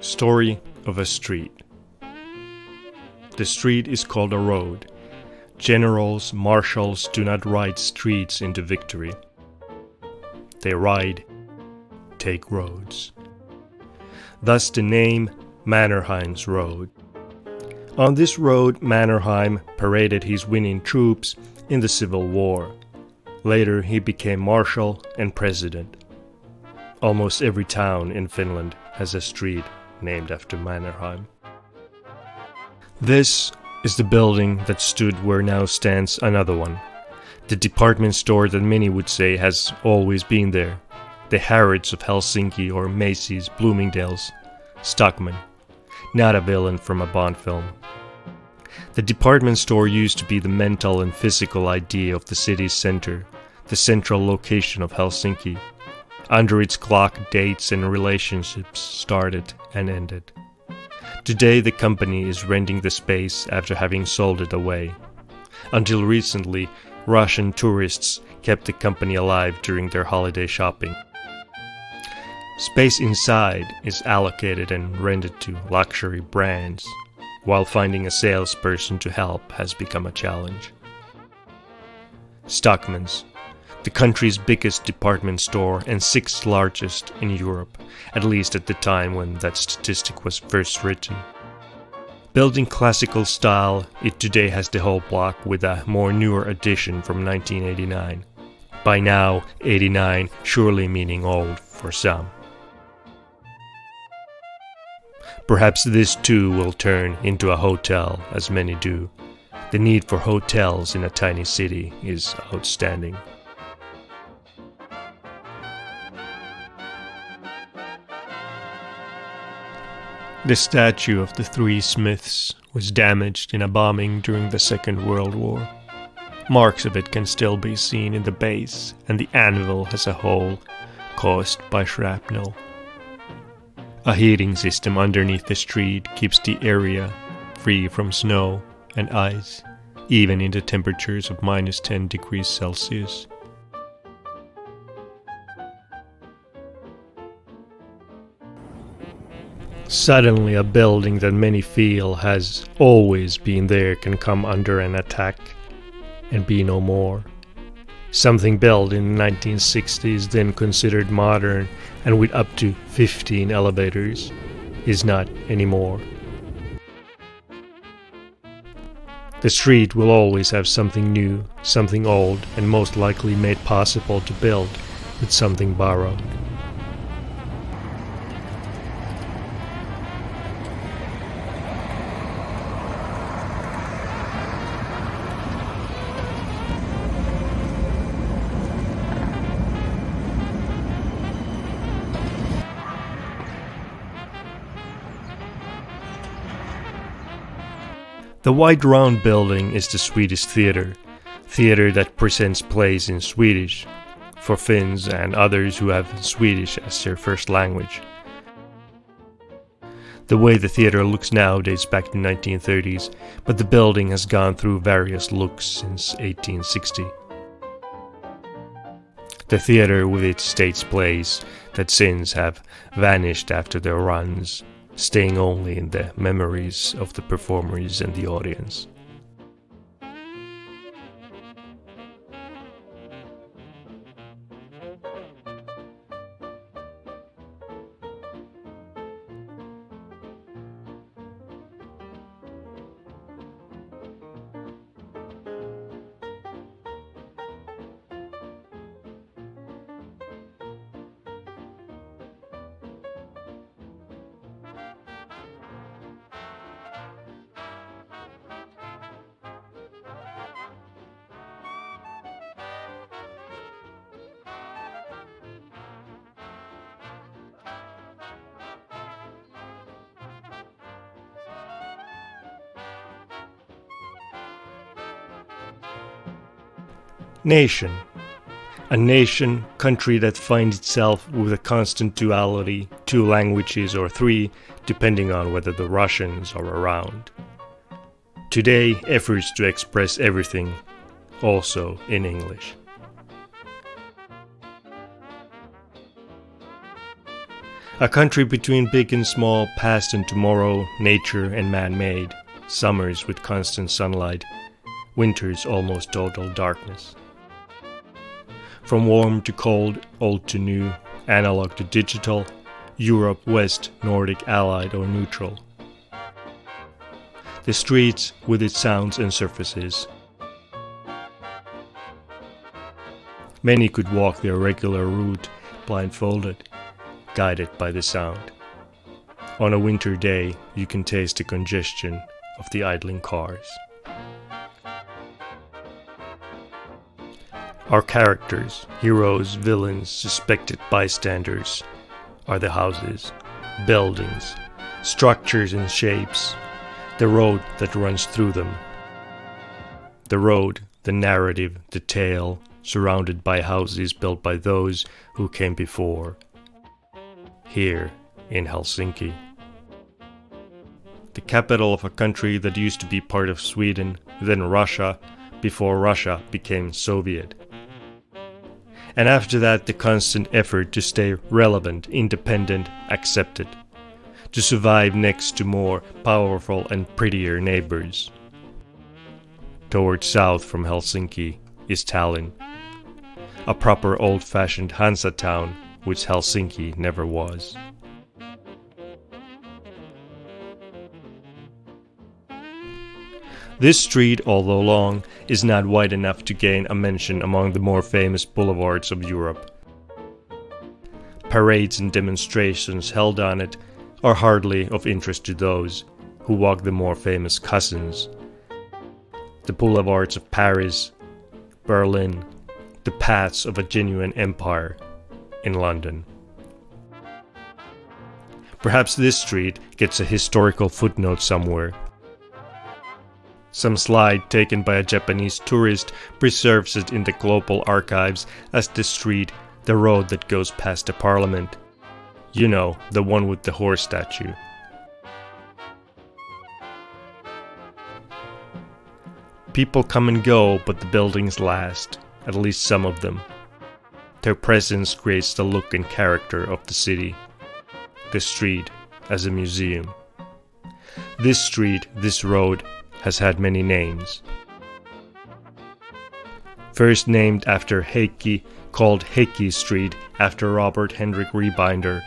Story of a street. The street is called a road. Generals, marshals do not ride streets into victory. They take roads. Thus the name Mannerheim's Road. On this road Mannerheim paraded his winning troops in the Civil War. Later he became marshal and president. Almost every town in Finland has a street named after Mannerheim. This is the building that stood where now stands another one. The department store that many would say has always been there. The Harrods of Helsinki or Macy's, Bloomingdale's, Stockmann. Not a villain from a Bond film. The department store used to be the mental and physical idea of the city's center, the central location of Helsinki. Under its clock, dates and relationships started and ended. Today the company is renting the space after having sold it away. Until recently, Russian tourists kept the company alive during their holiday shopping. Space inside is allocated and rented to luxury brands, while finding a salesperson to help has become a challenge. Stockmann's, the country's biggest department store and sixth largest in Europe, at least at the time when that statistic was first written. Built in classical style, it today has the whole block with a more newer addition from 1989. By now, 89 surely meaning old for some. Perhaps this too will turn into a hotel, as many do. The need for hotels in a tiny city is outstanding. The statue of the three Smiths was damaged in a bombing during the Second World War. Marks of it can still be seen in the base, and the anvil has a hole caused by shrapnel. A heating system underneath the street keeps the area free from snow and ice, even in the temperatures of -10 degrees Celsius. Suddenly a building that many feel has always been there can come under an attack and be no more. Something built in the 1960s, then considered modern and with up to 15 elevators, is not anymore. The street will always have something new, something old, and most likely made possible to build with something borrowed. The white round building is the Swedish theater that presents plays in Swedish, for Finns and others who have Swedish as their first language. The way the theater looks now dates back to the 1930s, but the building has gone through various looks since 1860. The theater with its stage plays that since have vanished after their runs, staying only in the memories of the performers and the audience. Nation. A nation, country that finds itself with a constant duality, 2 languages or 3, depending on whether the Russians are around. Today, efforts to express everything, also in English. A country between big and small, past and tomorrow, nature and man-made, summers with constant sunlight, winters almost total darkness. From warm to cold, old to new, analog to digital, Europe, West, Nordic, Allied or neutral. The streets with its sounds and surfaces. Many could walk their regular route blindfolded, guided by the sound. On a winter day, you can taste the congestion of the idling cars. Our characters, heroes, villains, suspected bystanders, are the houses, buildings, structures and shapes, the road that runs through them. The road, the narrative, the tale, surrounded by houses built by those who came before. Here in Helsinki. The capital of a country that used to be part of Sweden, then Russia, before Russia became Soviet. And after that, the constant effort to stay relevant, independent, accepted, to survive next to more powerful and prettier neighbors. Towards south from Helsinki is Tallinn, a proper old-fashioned Hansa town, which Helsinki never was. This street, although long, is not wide enough to gain a mention among the more famous boulevards of Europe. Parades and demonstrations held on it are hardly of interest to those who walk the more famous cousins. The boulevards of Paris, Berlin, the paths of a genuine empire in London. Perhaps this street gets a historical footnote somewhere. Some slide taken by a Japanese tourist preserves it in the global archives as the street, the road that goes past the parliament. You know, the one with the horse statue. People come and go, but the buildings last, at least some of them. Their presence creates the look and character of the city. The street as a museum. This street, this road, has had many names. First named after Heikki, called Heikki Street after Robert Henrik Rebinder.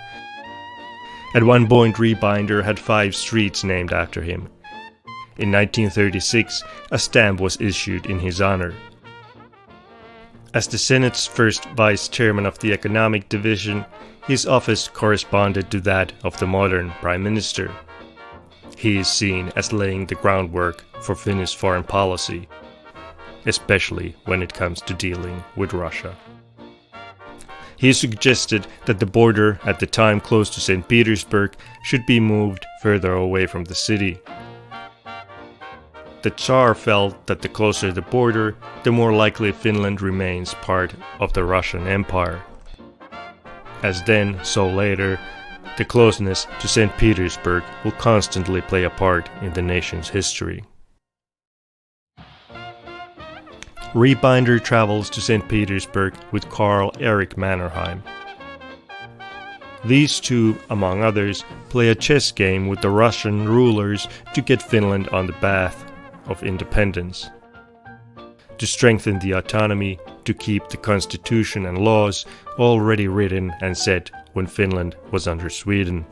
At one point Rebinder had 5 streets named after him. In 1936 a stamp was issued in his honor. As the Senate's first vice chairman of the economic division, his office corresponded to that of the modern prime minister. He is seen as laying the groundwork for Finnish foreign policy, especially when it comes to dealing with Russia. He suggested that the border, at the time close to St. Petersburg, should be moved further away from the city. The Tsar felt that the closer the border, the more likely Finland remains part of the Russian Empire. As then, so later, the closeness to St. Petersburg will constantly play a part in the nation's history. Rebinder travels to St. Petersburg with Carl Erik Mannerheim. These two, among others, play a chess game with the Russian rulers to get Finland on the path of independence. To strengthen the autonomy, to keep the constitution and laws already written and set when Finland was under Sweden.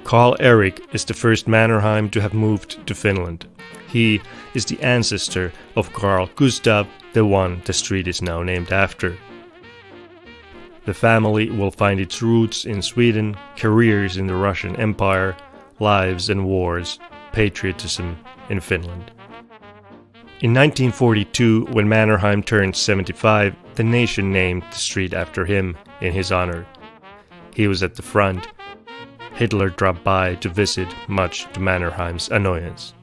Carl Erik is the first Mannerheim to have moved to Finland. He is the ancestor of Carl Gustav, the one the street is now named after. The family will find its roots in Sweden, careers in the Russian Empire, lives and wars, patriotism in Finland. In 1942, when Mannerheim turned 75, the nation named the street after him in his honor. He was at the front. Hitler dropped by to visit, much to Mannerheim's annoyance.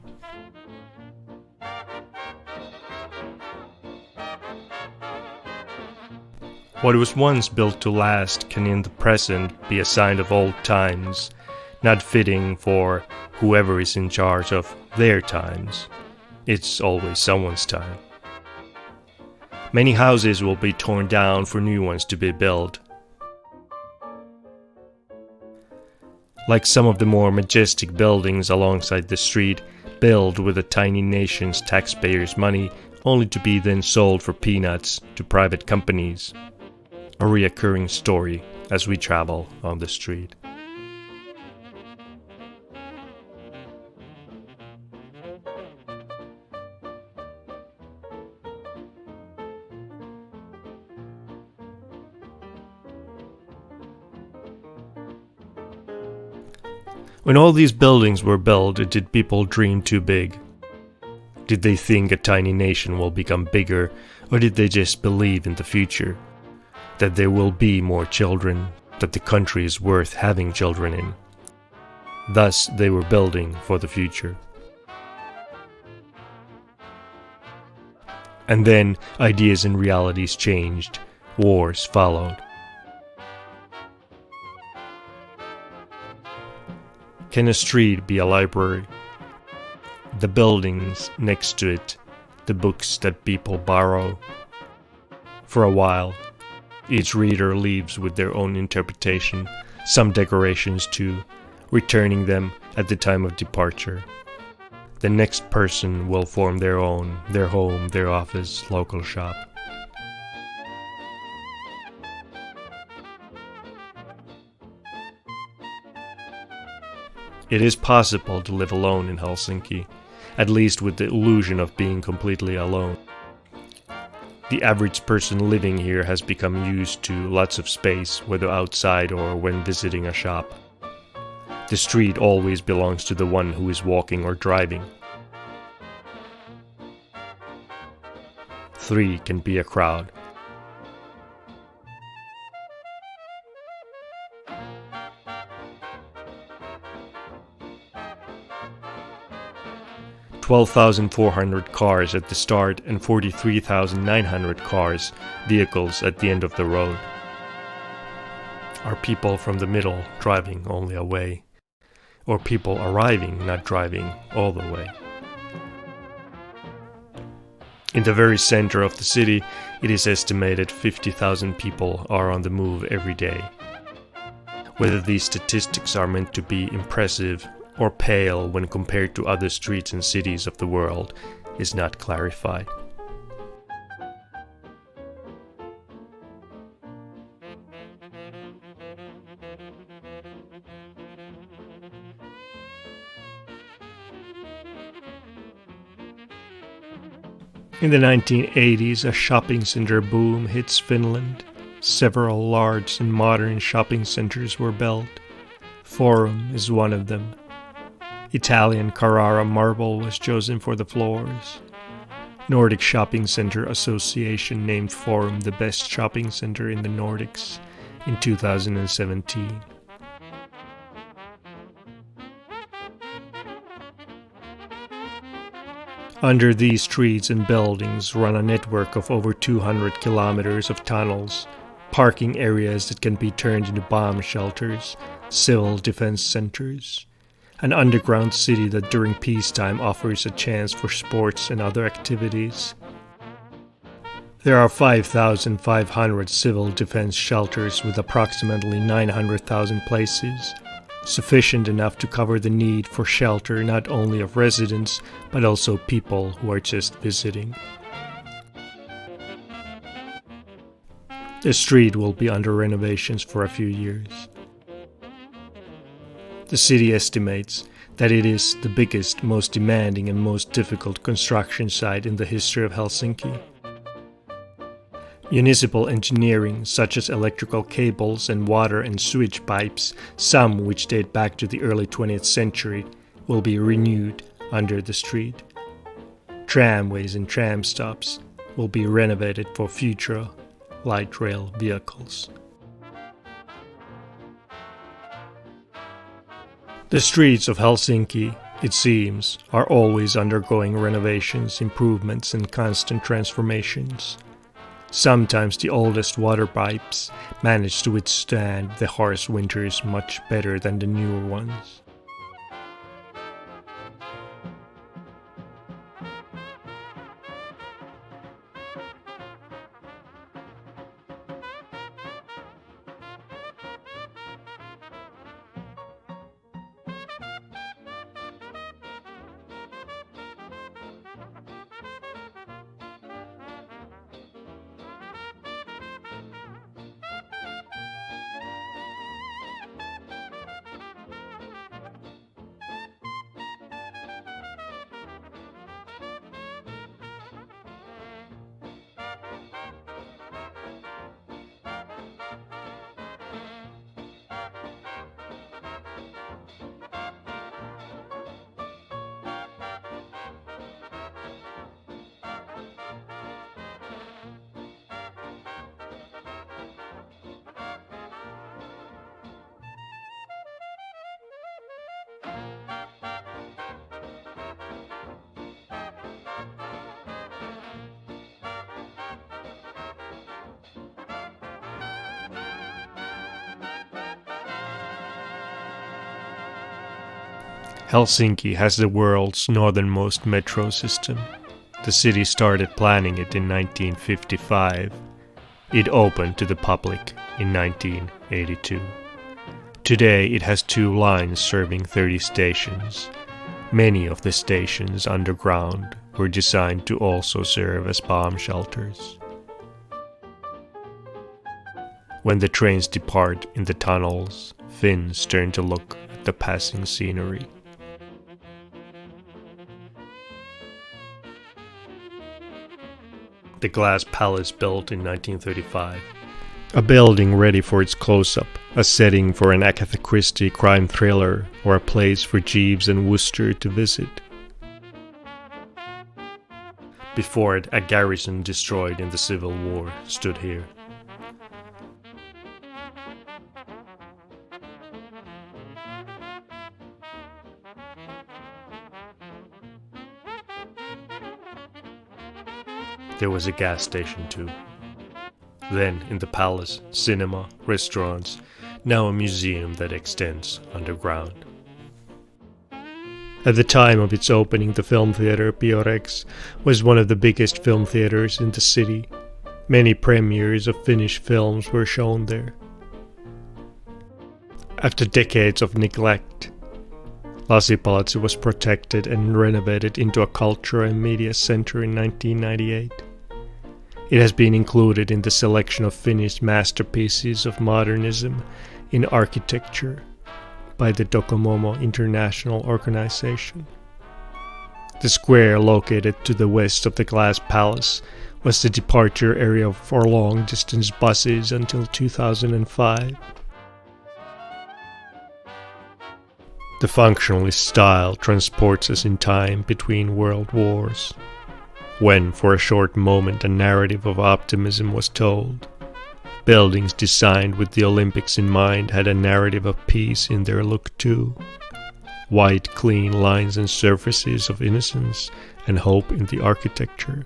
What was once built to last can in the present be a sign of old times, not fitting for whoever is in charge of their times. It's always someone's time. Many houses will be torn down for new ones to be built. Like some of the more majestic buildings alongside the street, built with a tiny nation's taxpayers' money, only to be then sold for peanuts to private companies. A reoccurring story as we travel on the street. When all these buildings were built, did people dream too big? Did they think a tiny nation will become bigger, or did they just believe in the future? That there will be more children, that the country is worth having children in. Thus, they were building for the future. And then, ideas and realities changed. Wars followed. Can a street be a library? The buildings next to it, the books that people borrow. For a while, each reader leaves with their own interpretation, some decorations too, returning them at the time of departure. The next person will form their own, their home, their office, local shop. It is possible to live alone in Helsinki, at least with the illusion of being completely alone. The average person living here has become used to lots of space, whether outside or when visiting a shop. The street always belongs to the one who is walking or driving. 3 can be a crowd. $12,400 cars at the start and 43,900 cars, vehicles at the end of the road. Are people from the middle driving only away? Or people arriving not driving all the way? In the very center of the city, it is estimated 50,000 people are on the move every day. Whether these statistics are meant to be impressive or pale when compared to other streets and cities of the world is not clarified. In the 1980s, a shopping center boom hits Finland. Several large and modern shopping centers were built. Forum is one of them. Italian Carrara marble was chosen for the floors. Nordic Shopping Center Association named Forum the best shopping center in the Nordics in 2017. Under these streets and buildings run a network of over 200 kilometers of tunnels, parking areas that can be turned into bomb shelters, civil defense centers. An underground city that during peacetime offers a chance for sports and other activities. There are 5,500 civil defense shelters with approximately 900,000 places, sufficient enough to cover the need for shelter not only of residents but also people who are just visiting. The street will be under renovations for a few years. The city estimates that it is the biggest, most demanding and most difficult construction site in the history of Helsinki. Municipal engineering, such as electrical cables and water and sewage pipes, some which date back to the early 20th century, will be renewed under the street. Tramways and tram stops will be renovated for future light rail vehicles. The streets of Helsinki, it seems, are always undergoing renovations, improvements, and constant transformations. Sometimes the oldest water pipes manage to withstand the harsh winters much better than the newer ones. Helsinki has the world's northernmost metro system. The city started planning it in 1955. It opened to the public in 1982. Today it has 2 lines serving 30 stations. Many of the stations underground were designed to also serve as bomb shelters. When the trains depart in the tunnels, Finns turn to look at the passing scenery. The glass palace built in 1935. A building ready for its close-up, a setting for an Agatha Christie crime thriller, or a place for Jeeves and Wooster to visit. Before it, a garrison destroyed in the Civil War stood here. There was a gas station too. Then, in the palace, cinema, restaurants, now a museum that extends underground. At the time of its opening, the film theater Biorex was one of the biggest film theaters in the city. Many premieres of Finnish films were shown there. After decades of neglect, Lasipalatsi was protected and renovated into a culture and media center in 1998. It has been included in the selection of Finnish masterpieces of modernism in architecture by the Docomomo International Organization. The square located to the west of the Glass Palace was the departure area for long-distance buses until 2005. The functionalist style transports us in time between world wars, when for a short moment a narrative of optimism was told. Buildings designed with the Olympics in mind had a narrative of peace in their look too. White, clean lines and surfaces of innocence and hope in the architecture.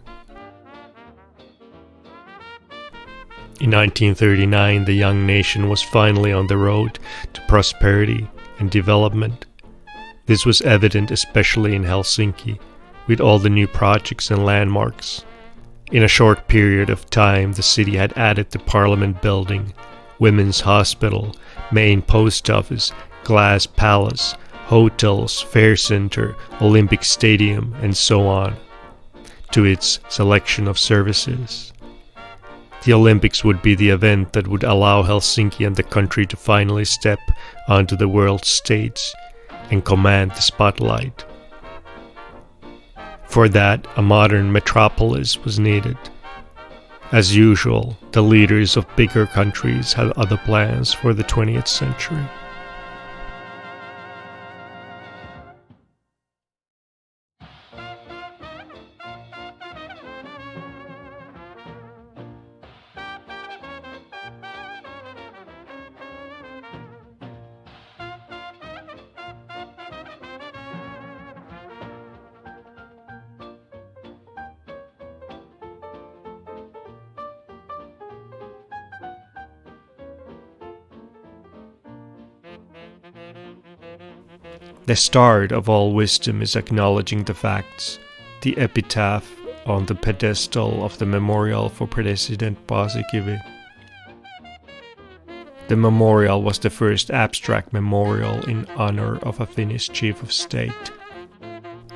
In 1939, the young nation was finally on the road to prosperity and development. This was evident especially in Helsinki, with all the new projects and landmarks. In a short period of time, the city had added the Parliament building, Women's Hospital, main post office, Glass Palace, hotels, fair center, Olympic Stadium, and so on, to its selection of services. The Olympics would be the event that would allow Helsinki and the country to finally step onto the world stage and command the spotlight. For that, a modern metropolis was needed. As usual, the leaders of bigger countries had other plans for the 20th century. The start of all wisdom is acknowledging the facts. The epitaph on the pedestal of the memorial for President Paasikivi. The memorial was the first abstract memorial in honor of a Finnish chief of state.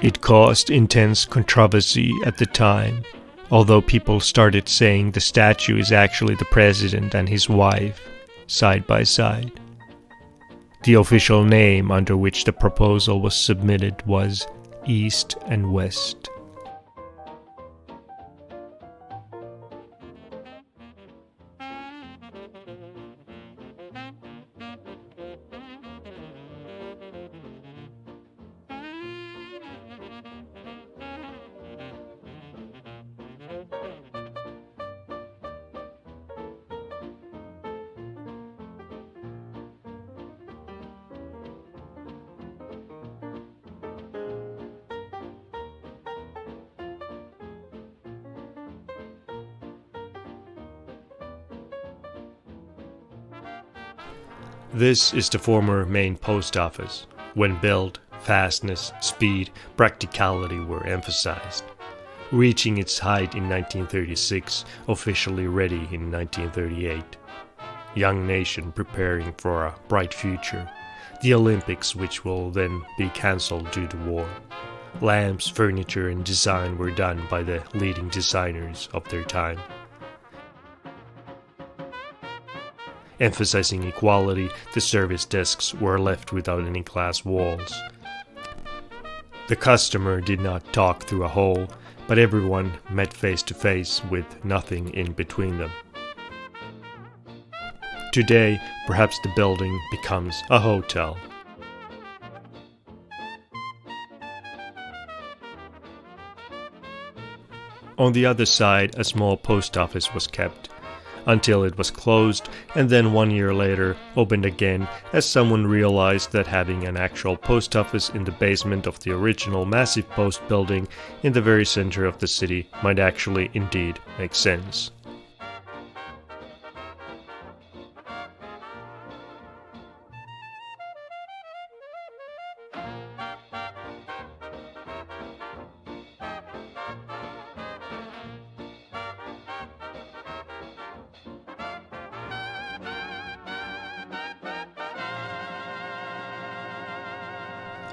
It caused intense controversy at the time, although people started saying the statue is actually the president and his wife, side by side. The official name under which the proposal was submitted was East and West. This is the former main post office. When built, Fastness, speed, practicality were emphasized. Reaching its height in 1936, officially ready in 1938. Young nation preparing for a bright future. The Olympics, which will then be cancelled due to war. Lamps, furniture and design were done by the leading designers of their time. Emphasizing equality, the service desks were left without any glass walls. The customer did not talk through a hole, but everyone met face to face with nothing in between them. Today, perhaps the building becomes a hotel. On the other side, a small post office was kept, until it was closed and then 1 year later opened again as someone realized that having an actual post office in the basement of the original massive post building in the very center of the city might actually indeed make sense.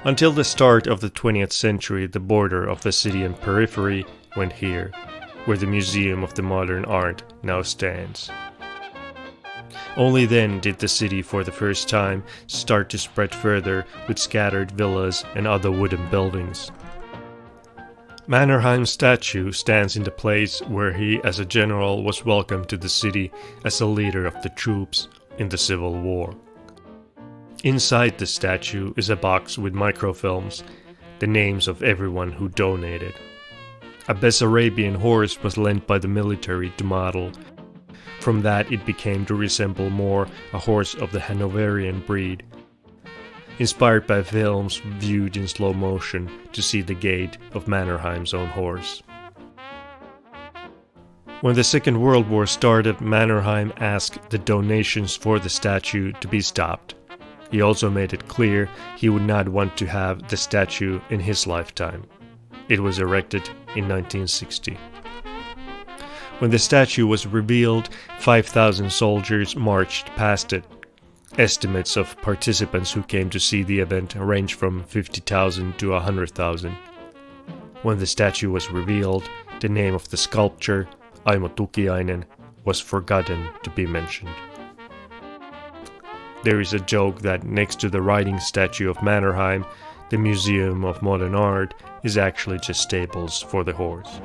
Until the start of the 20th century, the border of the city and periphery went here, where the Museum of the Modern Art now stands. Only then did the city for the first time start to spread further with scattered villas and other wooden buildings. Mannerheim's statue stands in the place where he as a general was welcomed to the city as a leader of the troops in the Civil War. Inside the statue is a box with microfilms, the names of everyone who donated. A Bessarabian horse was lent by the military to model. From that it became to resemble more a horse of the Hanoverian breed. Inspired by films viewed in slow motion to see the gait of Mannerheim's own horse. When the Second World War started, Mannerheim asked the donations for the statue to be stopped. He also made it clear he would not want to have the statue in his lifetime. It was erected in 1960. When the statue was revealed, 5,000 soldiers marched past it. Estimates of participants who came to see the event range from 50,000 to 100,000. When the statue was revealed, the name of the sculptor, Aimo Tukiainen, was forgotten to be mentioned. There is a joke that next to the riding statue of Mannerheim, the Museum of Modern Art is actually just stables for the horse.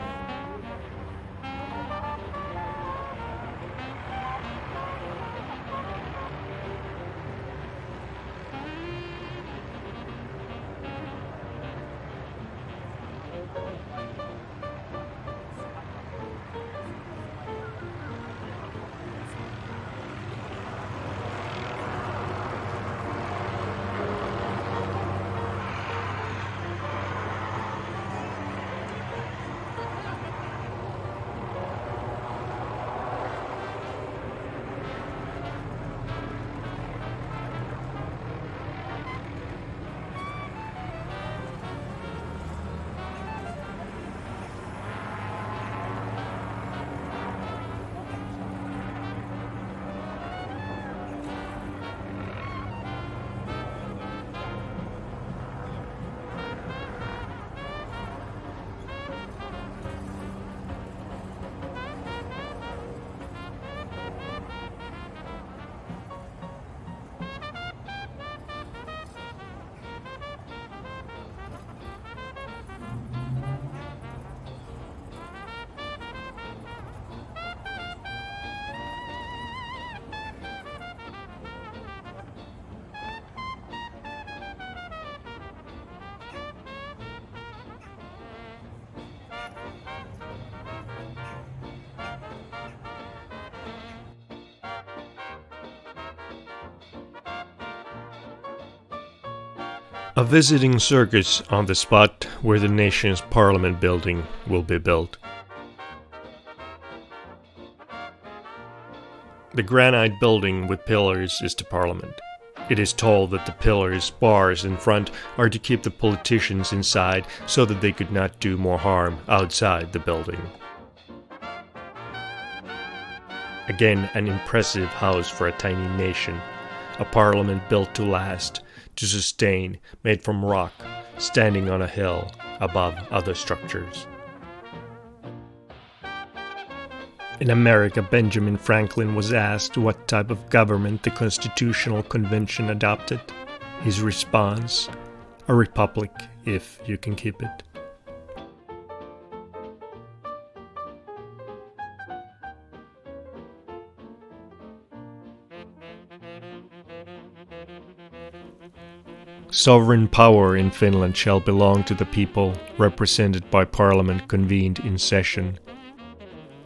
A visiting circus on the spot where the nation's parliament building will be built. The granite building with pillars is the parliament. It is told that the pillars, bars in front are to keep the politicians inside so that they could not do more harm outside the building. Again, an impressive house for a tiny nation, a parliament built to last, to sustain, made from rock, standing on a hill above other structures. In America, Benjamin Franklin was asked what type of government the Constitutional Convention adopted. His response, a republic, if you can keep it. Sovereign power in Finland shall belong to the people, represented by parliament convened in session.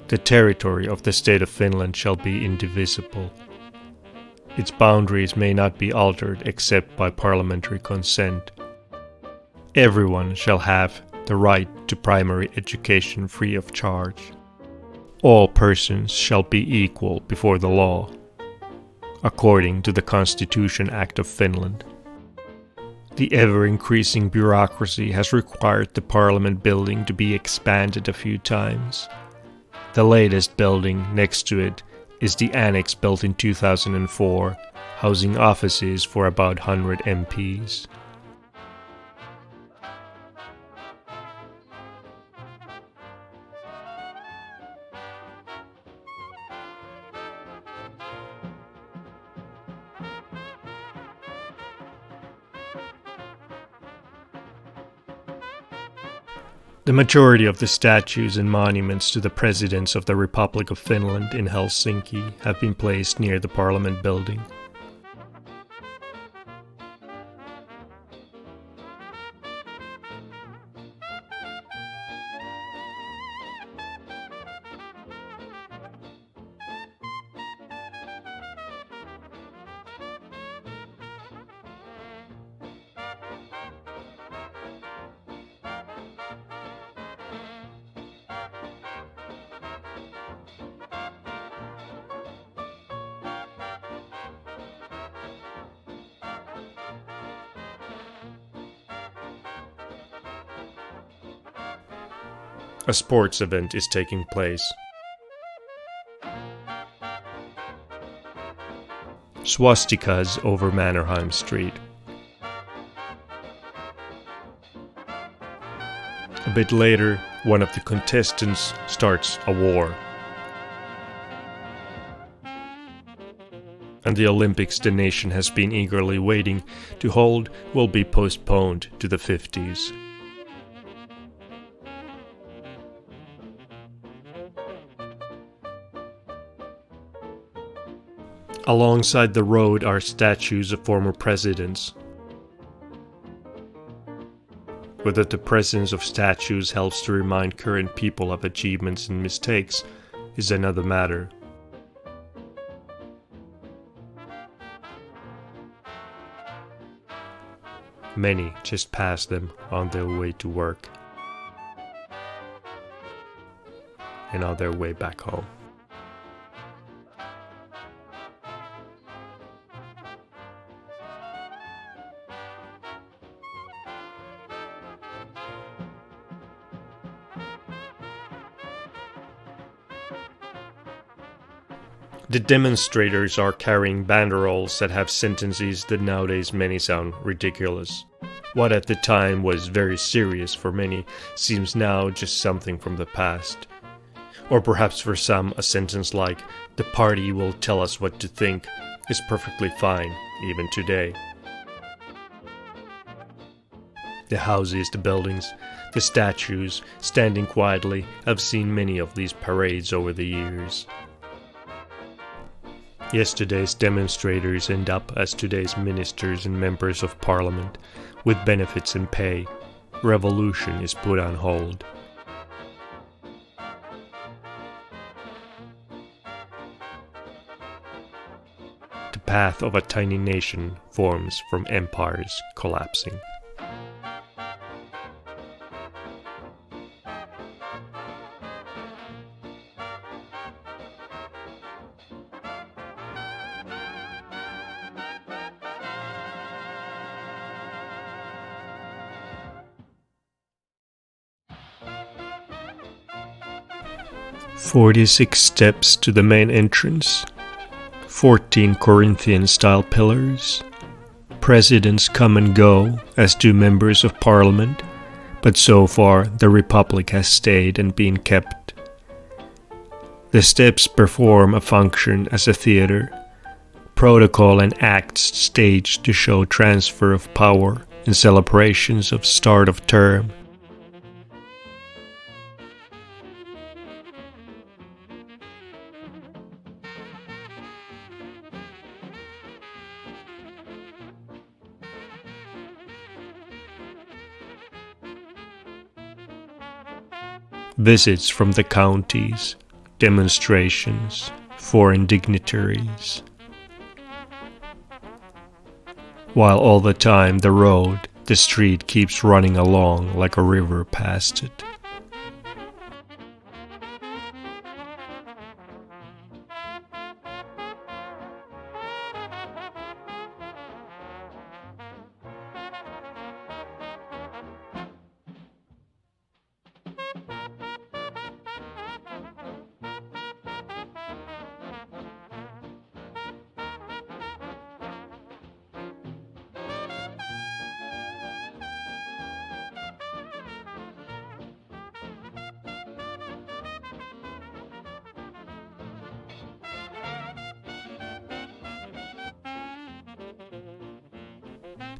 The territory of the state of Finland shall be indivisible. Its boundaries may not be altered except by parliamentary consent. Everyone shall have the right to primary education free of charge. All persons shall be equal before the law, according to the Constitution Act of Finland. The ever-increasing bureaucracy has required the parliament building to be expanded a few times. The latest building next to it is the annex built in 2004, housing offices for about 100 MPs. The majority of the statues and monuments to the presidents of the Republic of Finland in Helsinki have been placed near the Parliament building. A sports event is taking place. Swastikas over Mannerheim Street. A bit later, one of the contestants starts a war. And the Olympics the nation has been eagerly waiting to hold will be postponed to the 50s. Alongside the road are statues of former presidents. Whether the presence of statues helps to remind current people of achievements and mistakes is another matter. Many just pass them on their way to work and on their way back home. The demonstrators are carrying banderoles that have sentences that nowadays many sound ridiculous. What at the time was very serious for many seems now just something from the past. Or perhaps for some a sentence like, "The party will tell us what to think," is perfectly fine, even today. The houses, the buildings, the statues, standing quietly, I've seen many of these parades over the years. Yesterday's demonstrators end up as today's ministers and members of parliament, with benefits and pay. Revolution is put on hold. The path of a tiny nation forms from empires collapsing. 46 steps to the main entrance, 14 Corinthian-style pillars. Presidents come and go, as do members of parliament, but so far the republic has stayed and been kept. The steps perform a function as a theater, protocol and acts staged to show transfer of power and celebrations of start of term. Visits from the counties, demonstrations, foreign dignitaries. While all the time the street keeps running along like a river past it.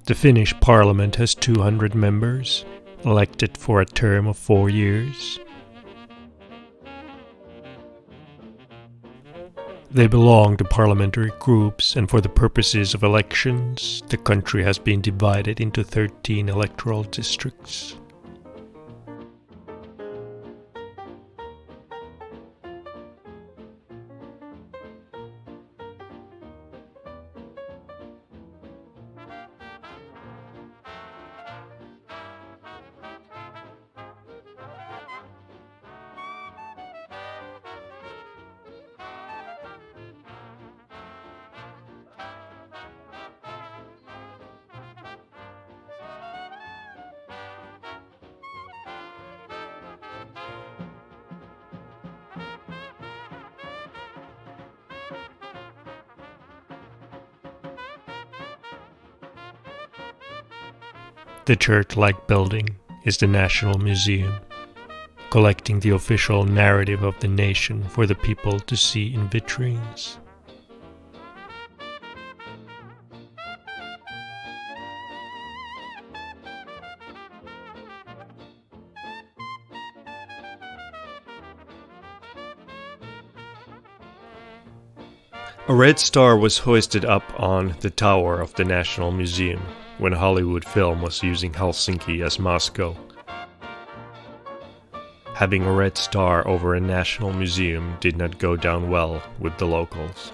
The Finnish parliament has 200 members, elected for a term of 4 years. They belong to parliamentary groups, and for the purposes of elections, the country has been divided into 13 electoral districts. The church-like building is the National Museum, collecting the official narrative of the nation for the people to see in vitrines. A red star was hoisted up on the tower of the National Museum when Hollywood film was using Helsinki as Moscow. Having a red star over a national museum did not go down well with the locals.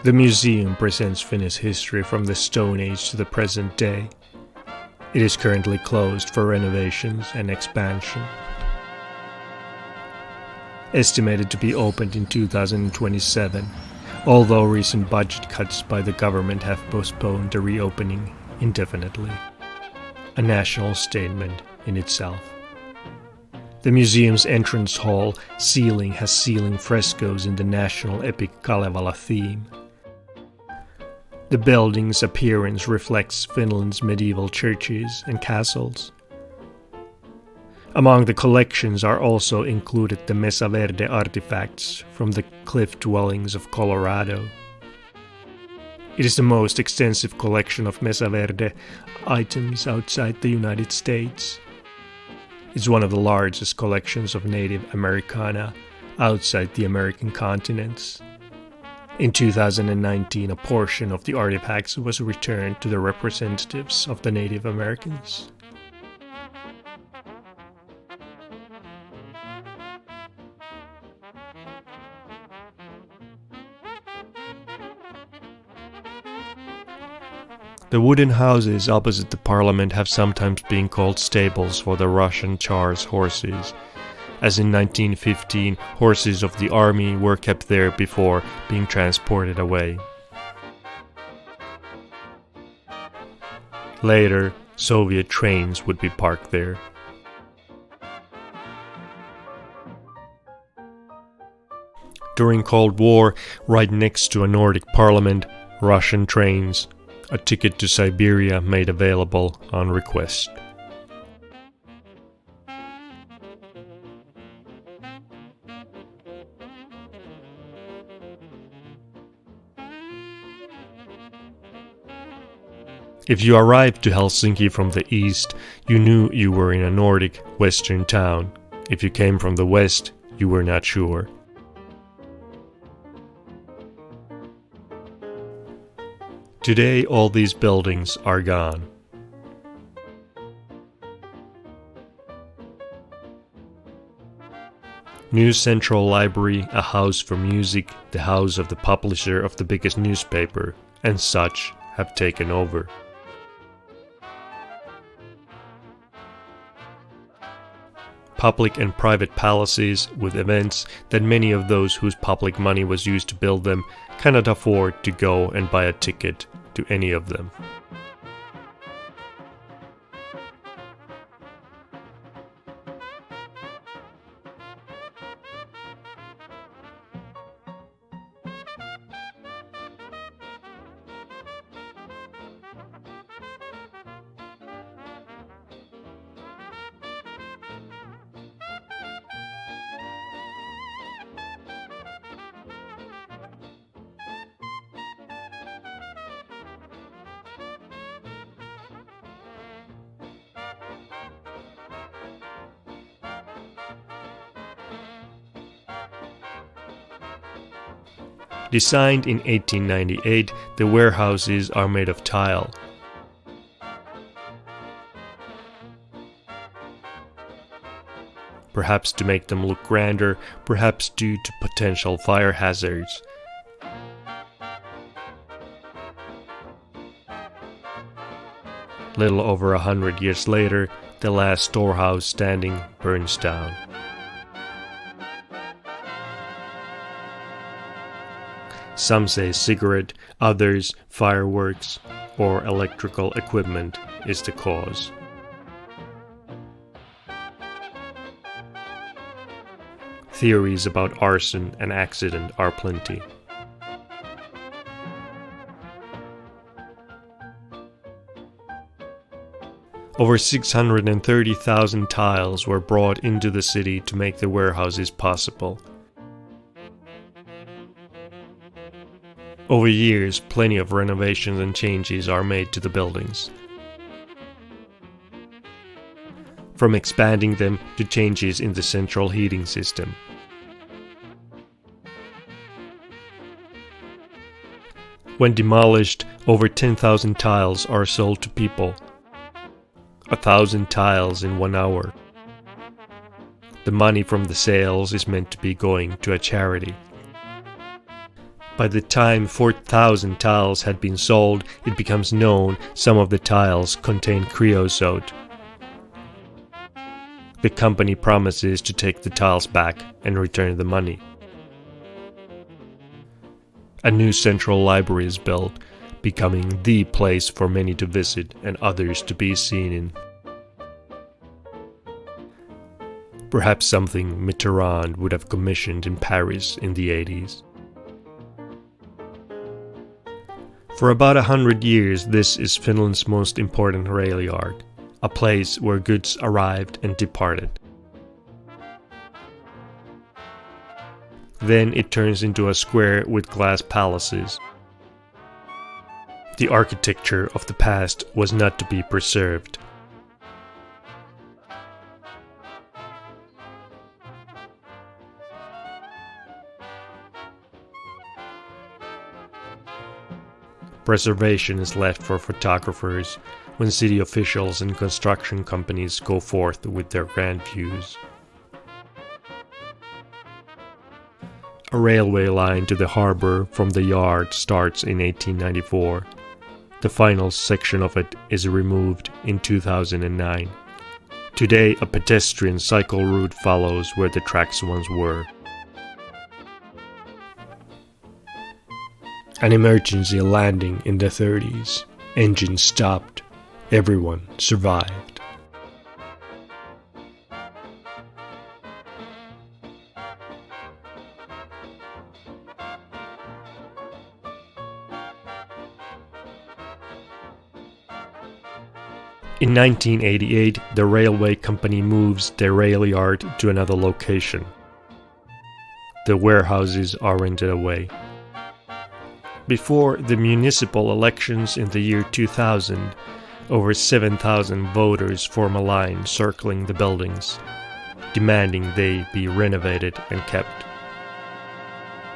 The museum presents Finnish history from the Stone Age to the present day. It is currently closed for renovations and expansion. Estimated to be opened in 2027, although recent budget cuts by the government have postponed the reopening indefinitely. A national statement in itself. The museum's entrance hall ceiling has ceiling frescoes in the national epic Kalevala theme. The building's appearance reflects Finland's medieval churches and castles. Among the collections are also included the Mesa Verde artifacts from the cliff dwellings of Colorado. It is the most extensive collection of Mesa Verde items outside the United States. It's one of the largest collections of Native Americana outside the American continents. In 2019, a portion of the artifacts was returned to the representatives of the Native Americans. The wooden houses opposite the parliament have sometimes been called stables for the Russian Tsar's horses, as in 1915 horses of the army were kept there before being transported away. Later, Soviet trains would be parked there. During Cold War, right next to a Nordic parliament, Russian trains, a ticket to Siberia made available on request. If you arrived to Helsinki from the east, you knew you were in a Nordic western town. If you came from the west, you were not sure. Today all these buildings are gone. New Central Library, a house for music, the house of the publisher of the biggest newspaper, and such have taken over. Public and private palaces with events that many of those whose public money was used to build them cannot afford to go and buy a ticket to any of them. Designed in 1898, the warehouses are made of tile. Perhaps to make them look grander, perhaps due to potential fire hazards. Little over 100 years later, the last storehouse standing burns down. Some say cigarette, others fireworks or electrical equipment is the cause. Theories about arson and accident are plenty. Over 630,000 tiles were brought into the city to make the warehouses possible. Over years, plenty of renovations and changes are made to the buildings. From expanding them to changes in the central heating system. When demolished, over 10,000 tiles are sold to people. 1,000 tiles in 1 hour. The money from the sales is meant to be going to a charity. By the time 4,000 tiles had been sold, it becomes known some of the tiles contain creosote. The company promises to take the tiles back and return the money. A new central library is built, becoming the place for many to visit and others to be seen in. Perhaps something Mitterrand would have commissioned in Paris in the 80s. For about 100 years, this is Finland's most important rail yard, a place where goods arrived and departed. Then it turns into a square with glass palaces. The architecture of the past was not to be preserved. Preservation is left for photographers when city officials and construction companies go forth with their grand views. A railway line to the harbor from the yard starts in 1894. The final section of it is removed in 2009. Today, a pedestrian cycle route follows where the tracks once were. An emergency landing in the 30s. Engine stopped. Everyone survived. In 1988, the railway company moves their rail yard to another location. The warehouses are rented away. Before the municipal elections in the year 2000, over 7,000 voters form a line circling the buildings, demanding they be renovated and kept.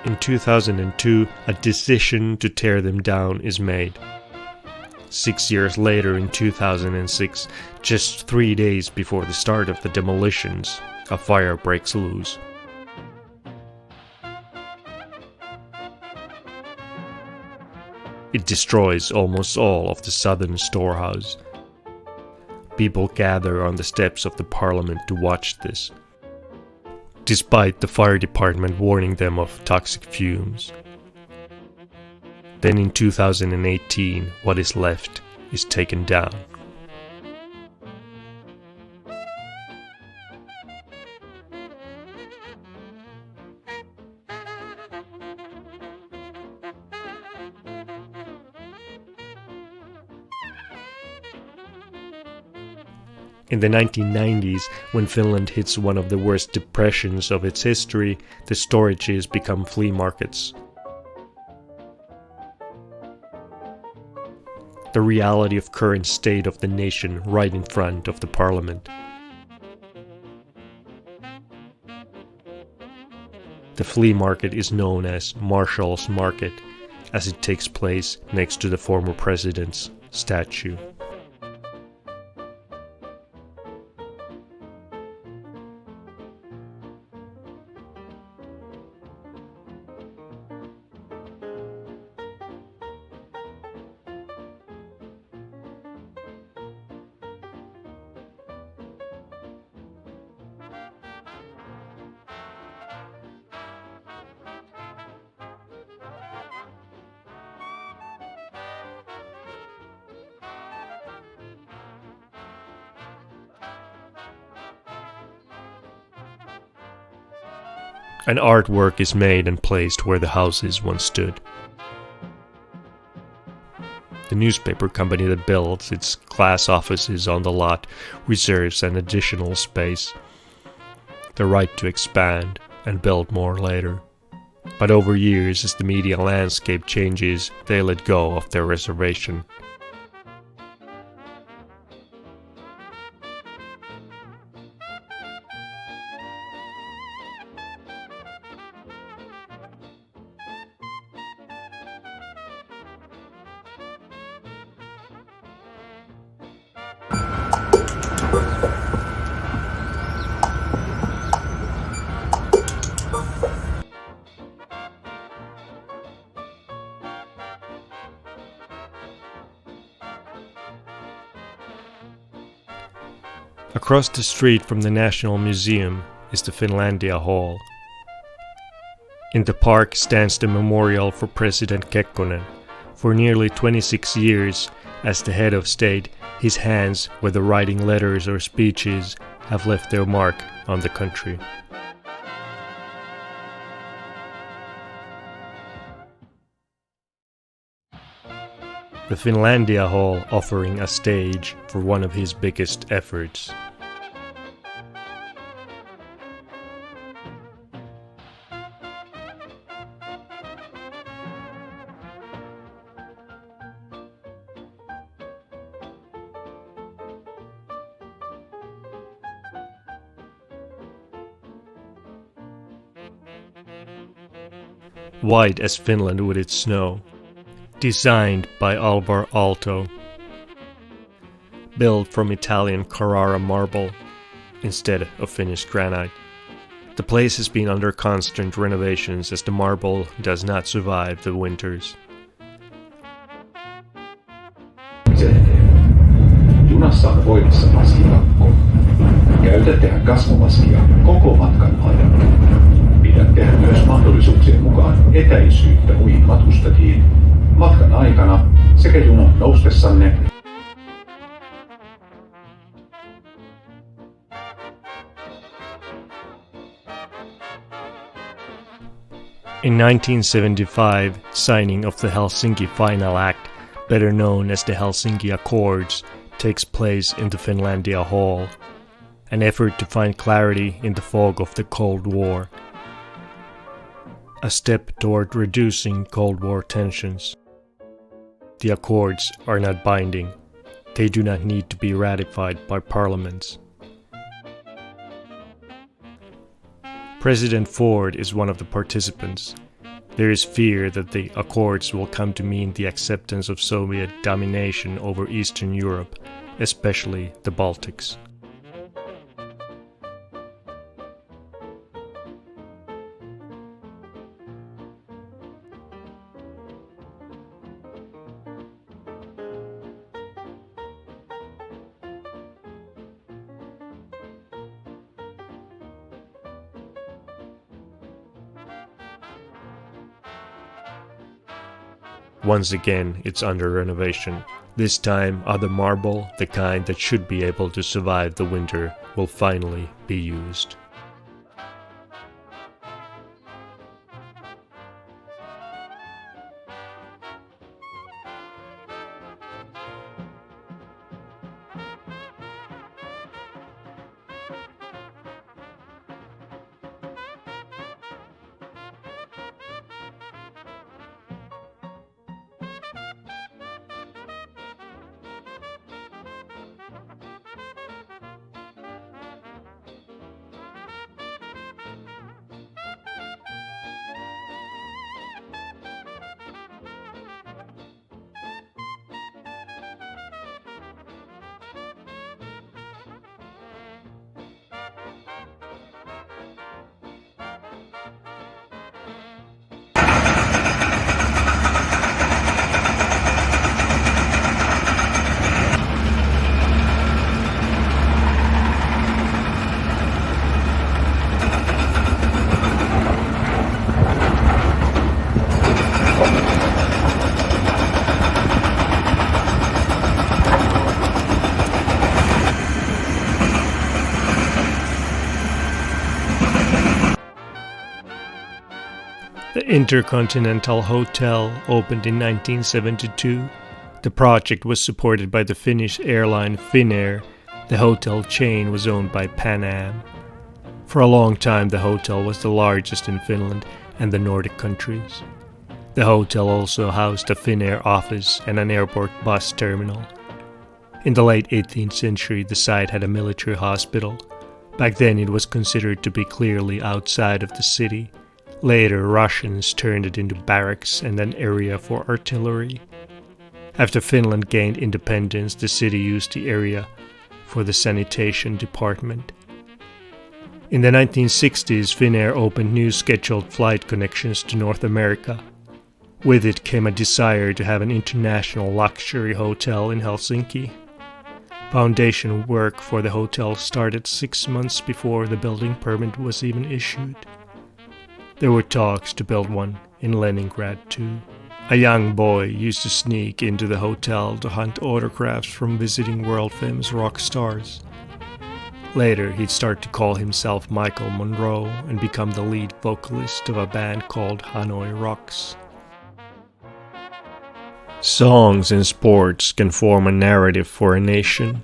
In 2002, a decision to tear them down is made. 6 years later, in 2006, just 3 days before the start of the demolitions, a fire breaks loose. It destroys almost all of the southern storehouse. People gather on the steps of the parliament to watch this, despite the fire department warning them of toxic fumes. Then in 2018, what is left is taken down. In the 1990s, when Finland hits one of the worst depressions of its history, the storages become flea markets. The reality of current state of the nation right in front of the parliament. The flea market is known as Marshall's Market, as it takes place next to the former president's statue. An artwork is made and placed where the houses once stood. The newspaper company that builds its glass offices on the lot reserves an additional space, the right to expand and build more later. But over years, as the media landscape changes, they let go of their reservation. Across the street from the National Museum is the Finlandia Hall. In the park stands the memorial for President Kekkonen. For nearly 26 years, as the head of state, his hands, whether writing letters or speeches, have left their mark on the country. The Finlandia Hall offering a stage for one of his biggest efforts. White as Finland with its snow. Designed by Alvar Aalto. Built from Italian Carrara marble instead of Finnish granite. The place has been under constant renovations as the marble does not survive the winters. Junassa on voimassa maskilakko. Käytättehän kasvomaskia koko matkan ajan. Pidättehän myös mahdollisuuksien mukaan etäisyyttä muihin matkustajiin matkan aikana sekä junan noustessanne. In 1975, signing of the Helsinki Final Act, better known as the Helsinki Accords, takes place in the Finlandia Hall, an effort to find clarity in the fog of the Cold War, a step toward reducing Cold War tensions. The Accords are not binding. They do not need to be ratified by parliaments. President Ford is one of the participants. There is fear that the Accords will come to mean the acceptance of Soviet domination over Eastern Europe, especially the Baltics. Once again, it's under renovation. This time, other marble, the kind that should be able to survive the winter, will finally be used. The Intercontinental Hotel opened in 1972. The project was supported by the Finnish airline Finnair. The hotel chain was owned by Pan Am. For a long time, the hotel was the largest in Finland and the Nordic countries. The hotel also housed a Finnair office and an airport bus terminal. In the late 18th century, the site had a military hospital. Back then, it was considered to be clearly outside of the city. Later, Russians turned it into barracks and an area for artillery. After Finland gained independence, the city used the area for the sanitation department. In the 1960s, Finnair opened new scheduled flight connections to North America. With it came a desire to have an international luxury hotel in Helsinki. Foundation work for the hotel started 6 months before the building permit was even issued. There were talks to build one in Leningrad too. A young boy used to sneak into the hotel to hunt autographs from visiting world-famous rock stars. Later, he'd start to call himself Michael Monroe and become the lead vocalist of a band called Hanoi Rocks. Songs and sports can form a narrative for a nation.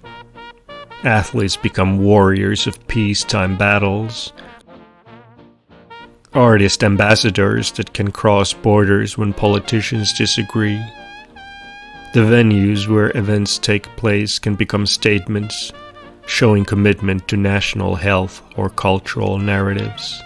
Athletes become warriors of peacetime battles. Artist ambassadors that can cross borders when politicians disagree. The venues where events take place can become statements, showing commitment to national health or cultural narratives.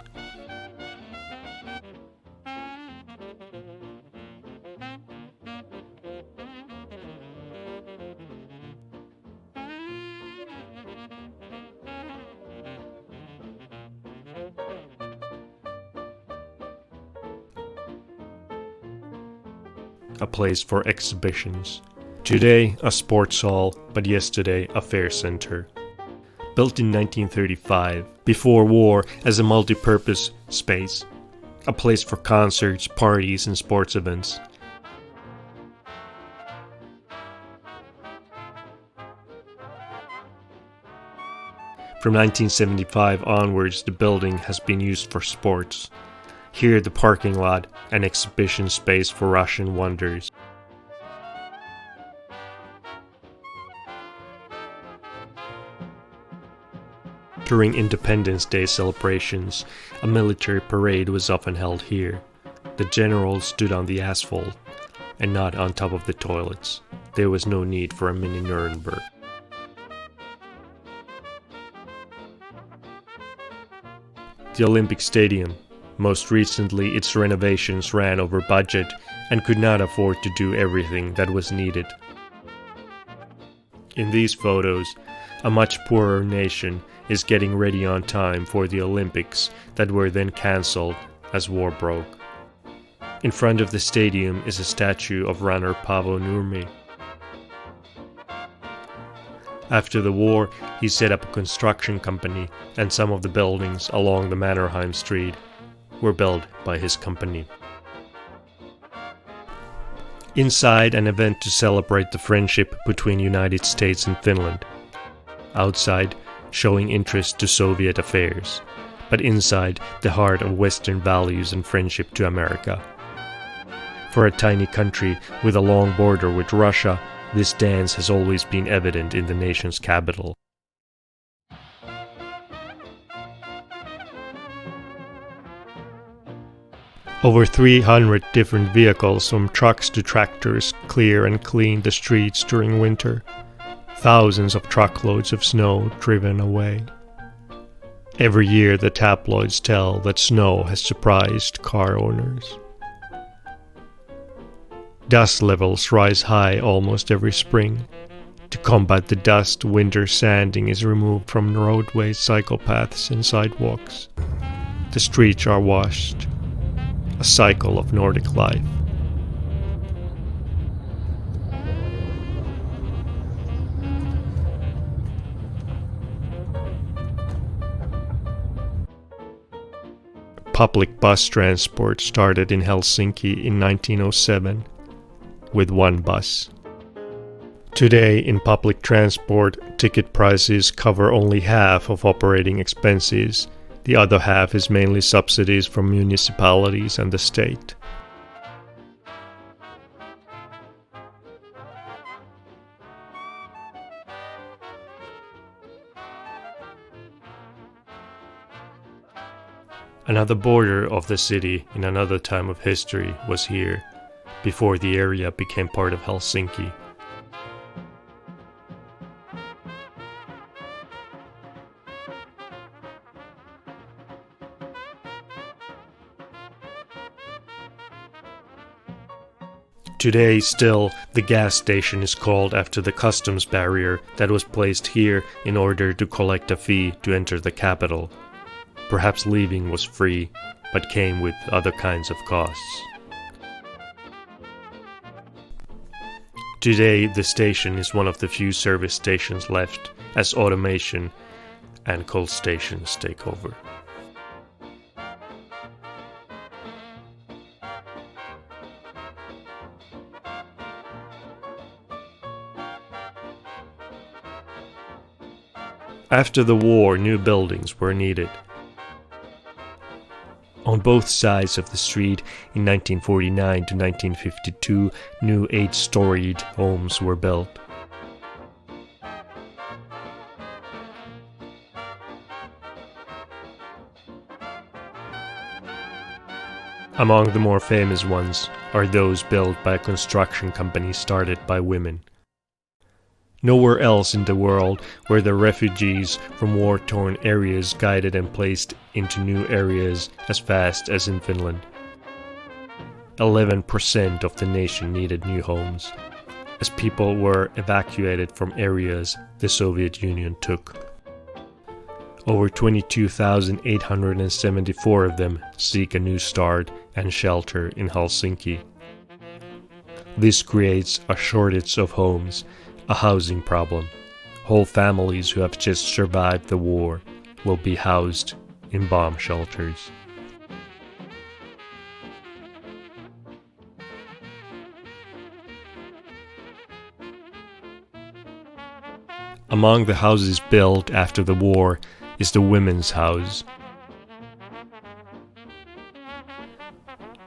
A place for exhibitions. Today, a sports hall, but yesterday, a fair center. built in 1935, before war as a multi-purpose space, a place for concerts, parties and sports events. From 1975 onwards, the building has been used for sports. Here the parking lot and exhibition space for Russian wonders. During Independence Day celebrations, a military parade was often held here. The generals stood on the asphalt and not on top of the toilets. There was no need for a mini Nuremberg. The Olympic Stadium. Most recently, its renovations ran over budget and could not afford to do everything that was needed. In these photos, a much poorer nation is getting ready on time for the Olympics that were then cancelled as war broke. In front of the stadium is a statue of runner Paavo Nurmi. After the war, he set up a construction company, and some of the buildings along the Mannerheim Street were built by his company. Inside, an event to celebrate the friendship between United States and Finland. Outside, showing interest to Soviet affairs, but inside, the heart of Western values and friendship to America. For a tiny country with a long border with Russia, this dance has always been evident in the nation's capital. Over 300 different vehicles, from trucks to tractors, clear and clean the streets during winter. Thousands of truckloads of snow driven away. Every year the tabloids tell that snow has surprised car owners. Dust levels rise high almost every spring. To combat the dust, winter sanding is removed from roadways, cycle paths and sidewalks. The streets are washed. A cycle of Nordic life. Public bus transport started in Helsinki in 1907 with one bus. Today, in public transport, ticket prices cover only half of operating expenses. The other half is mainly subsidies from municipalities and the state. Another border of the city in another time of history was here, before the area became part of Helsinki. Today, still, the gas station is called after the customs barrier that was placed here in order to collect a fee to enter the capital. Perhaps leaving was free, but came with other kinds of costs. Today, the station is one of the few service stations left, as automation and coal stations take over. After the war, new buildings were needed. On both sides of the street, in 1949 to 1952, new 8-storied homes were built. Among the more famous ones are those built by a construction company started by women. Nowhere else in the world were the refugees from war-torn areas guided and placed into new areas as fast as in Finland. 11% of the nation needed new homes, as people were evacuated from areas the Soviet Union took. Over 22,874 of them seek a new start and shelter in Helsinki. This creates a shortage of homes, a housing problem, Whole families who have just survived the war will be housed in bomb shelters. Among the houses built after the war is the women's house.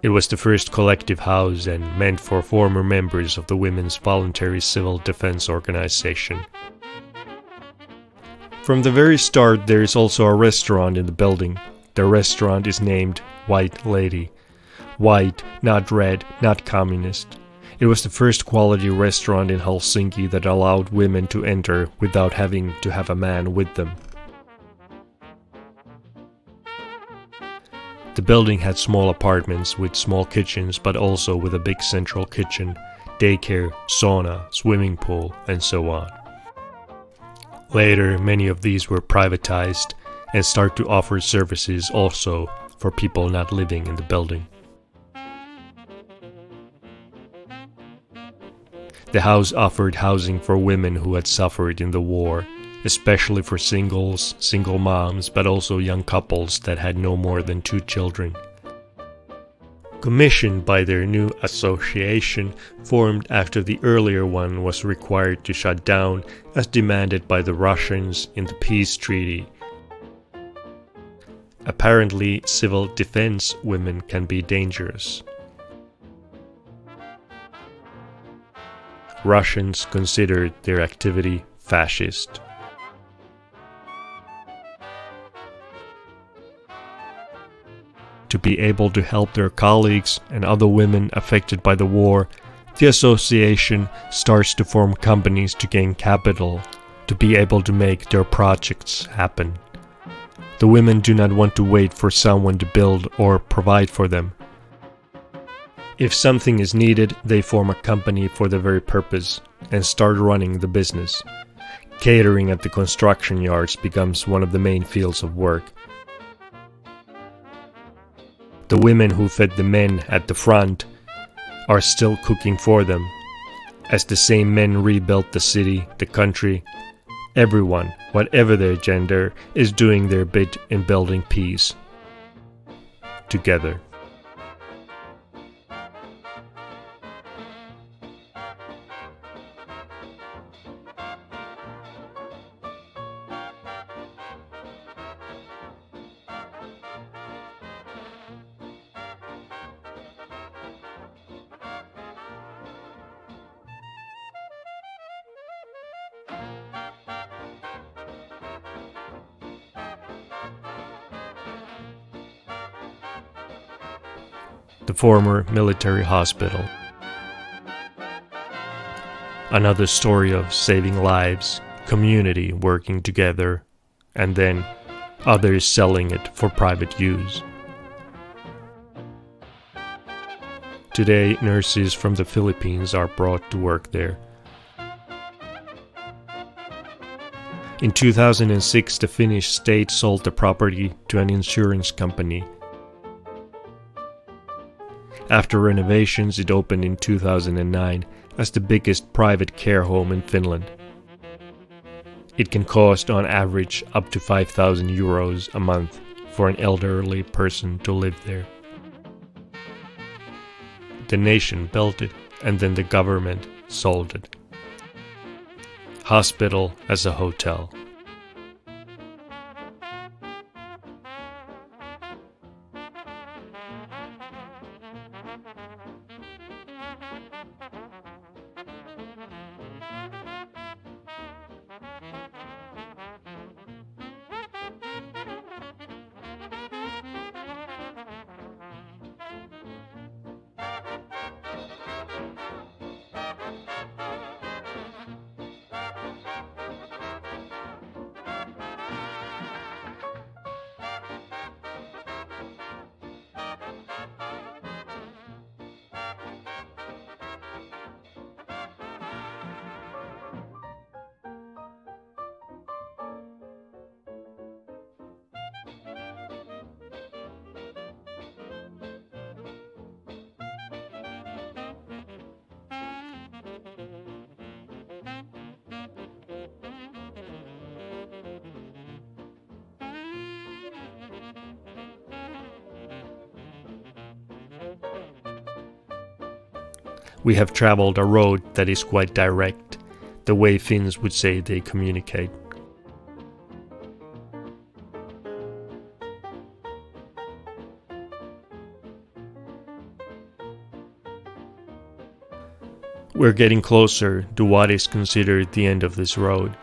It was the first collective house and meant for former members of the Women's Voluntary Civil Defense Organization. From the very start, there is also a restaurant in the building. The restaurant is named White Lady. White, not red, not communist. It was the first quality restaurant in Helsinki that allowed women to enter without having to have a man with them. The building had small apartments with small kitchens, but also with a big central kitchen, daycare, sauna, swimming pool, and so on. Later, many of these were privatized and start to offer services also for people not living in the building. The house offered housing for women who had suffered in the war, especially for singles, single moms, but also young couples that had no more than 2 children. Commissioned by their new association, formed after the earlier one was required to shut down as demanded by the Russians in the peace treaty. Apparently, civil defense women can be dangerous. Russians considered their activity fascist. To be able to help their colleagues and other women affected by the war, the association starts to form companies to gain capital, to be able to make their projects happen. The women do not want to wait for someone to build or provide for them. If something is needed, they form a company for the very purpose and start running the business. Catering at the construction yards becomes one of the main fields of work. The women who fed the men at the front are still cooking for them, as the same men rebuilt the city, the country. Everyone, whatever their gender, is doing their bit in building peace together. The former military hospital. Another story of saving lives, community working together, and then others selling it for private use. Today, nurses from the Philippines are brought to work there. In 2006, the Finnish state sold the property to an insurance company. After renovations, it opened in 2009 as the biggest private care home in Finland. It can cost on average up to 5,000 euros a month for an elderly person to live there. The nation built it and then the government sold it. Hospital as a hotel. We have traveled a road that is quite direct, the way Finns would say they communicate. We're getting closer to what is considered the end of this road,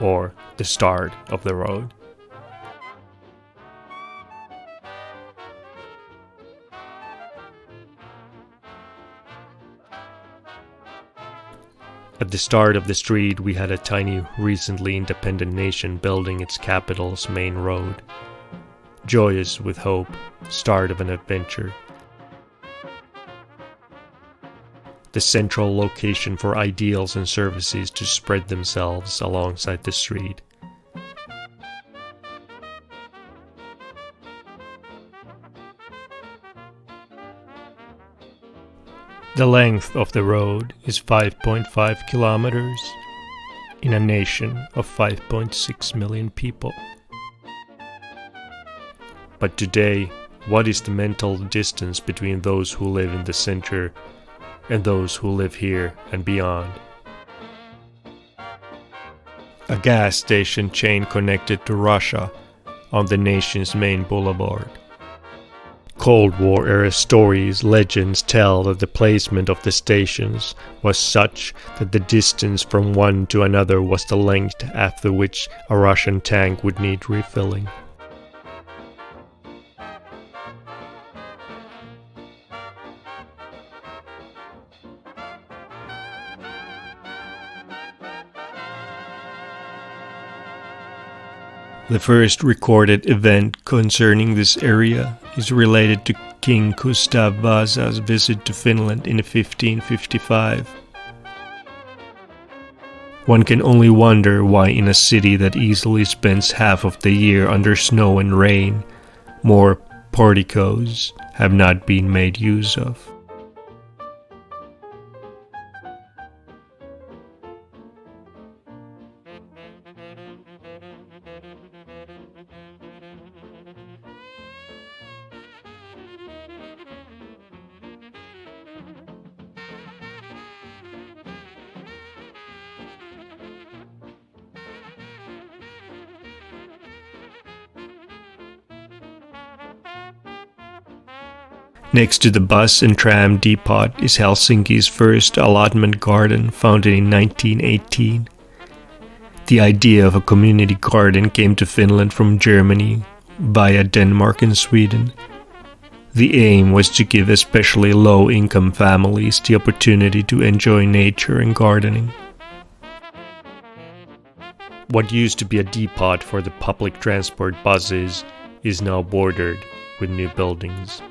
or the start of the road. At the start of the street we had a tiny, recently independent nation building its capital's main road. Joyous with hope, start of an adventure. The central location for ideals and services to spread themselves alongside the street. The length of the road is 5.5 kilometers in a nation of 5.6 million people. But today, what is the mental distance between those who live in the center and those who live here and beyond? A gas station chain connected to Russia on the nation's main boulevard. Cold War era stories, legends tell that the placement of the stations was such that the distance from one to another was the length after which a Russian tank would need refilling. The first recorded event concerning this area is related to King Gustav Vasa's visit to Finland in 1555. One can only wonder why in a city that easily spends half of the year under snow and rain, more porticos have not been made use of. Next to the bus and tram depot is Helsinki's first allotment garden, founded in 1918. The idea of a community garden came to Finland from Germany via Denmark and Sweden. The aim was to give especially low-income families the opportunity to enjoy nature and gardening. What used to be a depot for the public transport buses is now bordered with new buildings.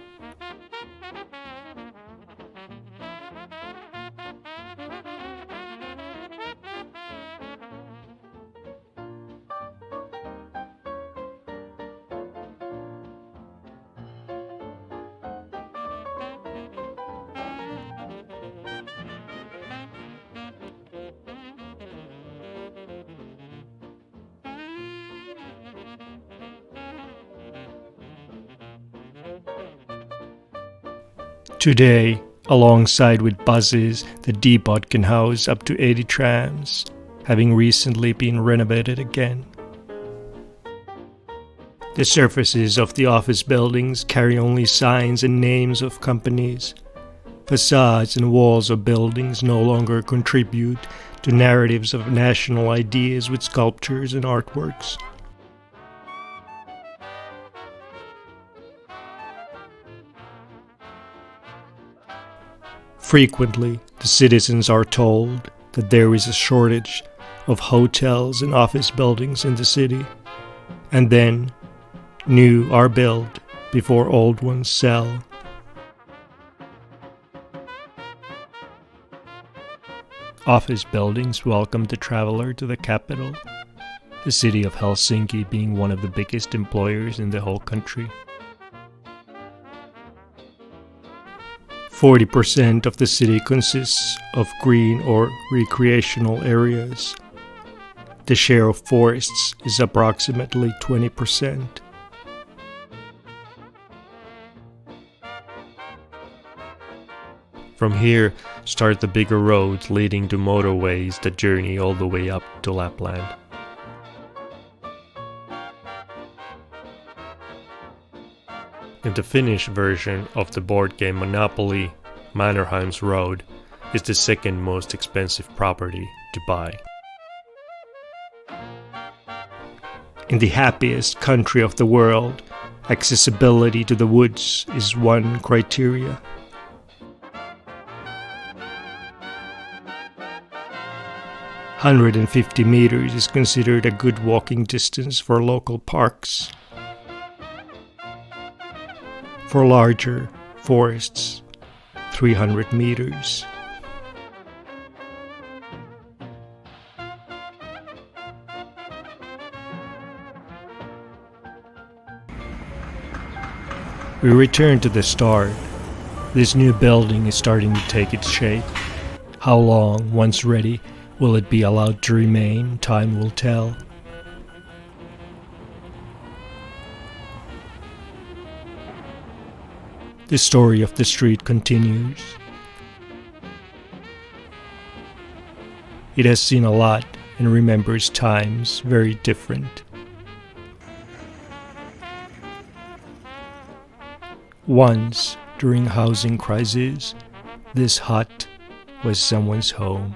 Today, alongside with buses, the depot can house up to 80 trams, having recently been renovated again. The surfaces of the office buildings carry only signs and names of companies. Facades and walls of buildings no longer contribute to narratives of national ideas with sculptures and artworks. Frequently, the citizens are told that there is a shortage of hotels and office buildings in the city, and then new are built before old ones sell. Office buildings welcome the traveler to the capital, the city of Helsinki being one of the biggest employers in the whole country. 40% of the city consists of green or recreational areas. The share of forests is approximately 20%. From here start the bigger roads leading to motorways that journey all the way up to Lapland. In the Finnish version of the board game Monopoly, Mannerheim's Road is the second most expensive property to buy. In the happiest country of the world, accessibility to the woods is one criteria. "150 meters is considered a good walking distance for local parks. For larger forests, 300 meters. We return to the start. This new building is starting to take its shape. How long, once ready, will it be allowed to remain? Time will tell. The story of the street continues. It has seen a lot and remembers times very different. Once, during housing crisis, this hut was someone's home.